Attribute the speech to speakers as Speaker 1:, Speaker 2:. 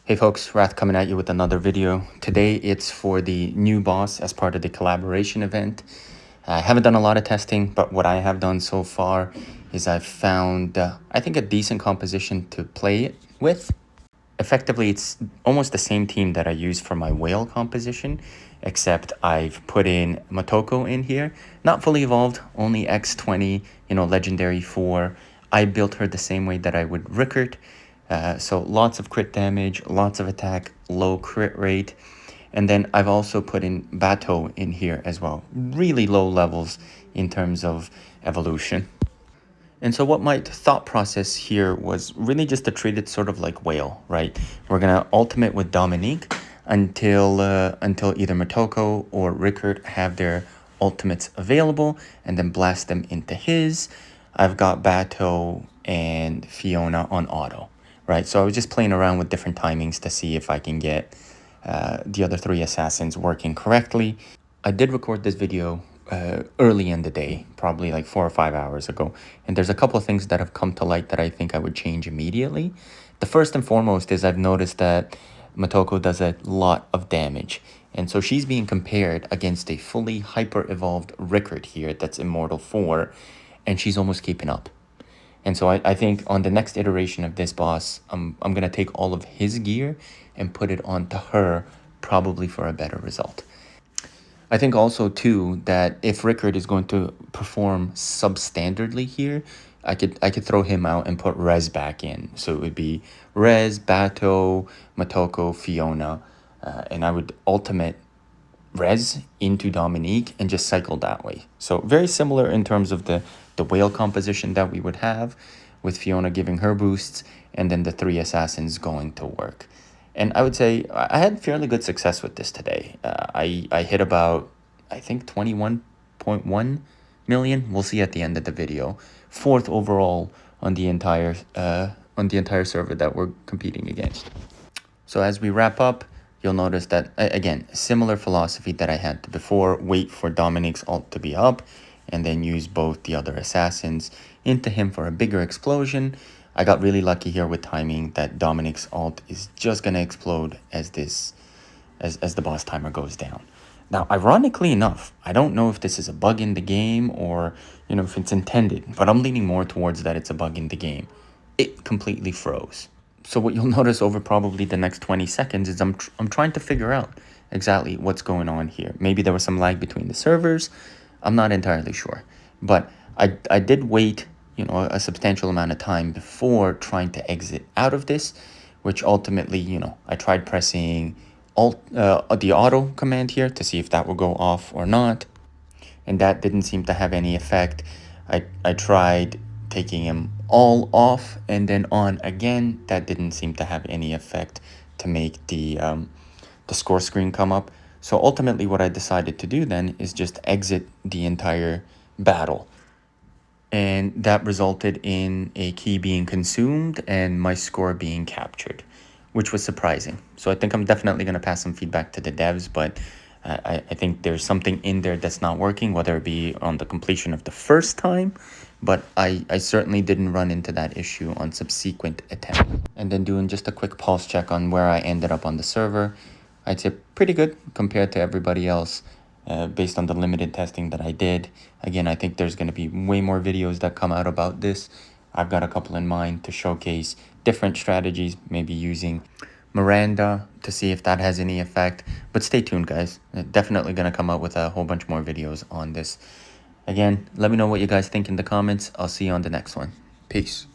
Speaker 1: Hey folks, Wrath coming at you with another video. Today it's for the new boss as part of the collaboration event. I haven't done a lot of testing, but what I have done so far is I've found, I think, a decent composition to play it with. Effectively, it's almost the same team that I used for my whale composition, except I've put in MOTOKO in here. Not fully evolved, only EX20, legendary 4. I built her the same way that I would Rickert. So lots of crit damage, lots of attack, low crit rate. And then I've also put in Bateau in here as well. Really low levels in terms of evolution. And so what my thought process here was really just to treat it sort of like whale, right? We're gonna ultimate with Dominique until either Motoko or Rickert have their ultimates available, and then blast them into his. I've got Bateau and Fiona on auto, right? So I was just playing around with different timings to see if I can get the other 3 assassins working correctly. I did record this video early in the day, probably like 4 or 5 hours ago. And there's a couple of things that have come to light that I think I would change immediately. The first and foremost is I've noticed that Motoko does a lot of damage. And so she's being compared against a fully hyper-evolved Rickert here that's Immortal 4, and she's almost keeping up. And so I think on the next iteration of this boss, I'm going to take all of his gear and put it onto her, probably for a better result. I think also too that if Rickert is going to perform substandardly here, I could throw him out and put Rez back in. So it would be Rez, Bateau, Motoko, Fiona, and I would ultimate Rez into Dominique and just cycle that way. So very similar in terms of the whale composition that we would have, with Fiona giving her boosts and then the 3 assassins going to work. And I would say I had fairly good success with this today. I hit about, I think, 21.1 million. We'll see at the end of the video. 4th overall on the entire server that we're competing against. So as we wrap up, you'll notice that, again, similar philosophy that I had before. Wait for Dominique's ult to be up, and then use both the other assassins into him for a bigger explosion. I got really lucky here with timing that Dominique's ult is just going to explode as the boss timer goes down. Now, ironically enough, I don't know if this is a bug in the game or, if it's intended, but I'm leaning more towards that it's a bug in the game. It completely froze. So what you'll notice over probably the next 20 seconds is I'm trying to figure out exactly what's going on here. Maybe there was some lag between the servers. I'm not entirely sure. But I did wait, a substantial amount of time before trying to exit out of this, which ultimately, I tried pressing the auto command here to see if that will go off or not. And that didn't seem to have any effect. I tried taking him all off and then on again. That didn't seem to have any effect to make the score screen come up. So ultimately what I decided to do then is just exit the entire battle. And that resulted in a key being consumed and my score being captured, which was surprising. So I think I'm definitely going to pass some feedback to the devs, but I think there's something in there that's not working, whether it be on the completion of the first time, but I certainly didn't run into that issue on subsequent attempts. And then doing just a quick pulse check on where I ended up on the server, I'd say pretty good compared to everybody else. Based on the limited testing that I did. Again, I think there's going to be way more videos that come out about this. I've got a couple in mind to showcase different strategies, maybe using Miranda to see if that has any effect. But stay tuned, guys. Definitely going to come out with a whole bunch more videos on this. Again, let me know what you guys think in the comments. I'll see you on the next one. Peace.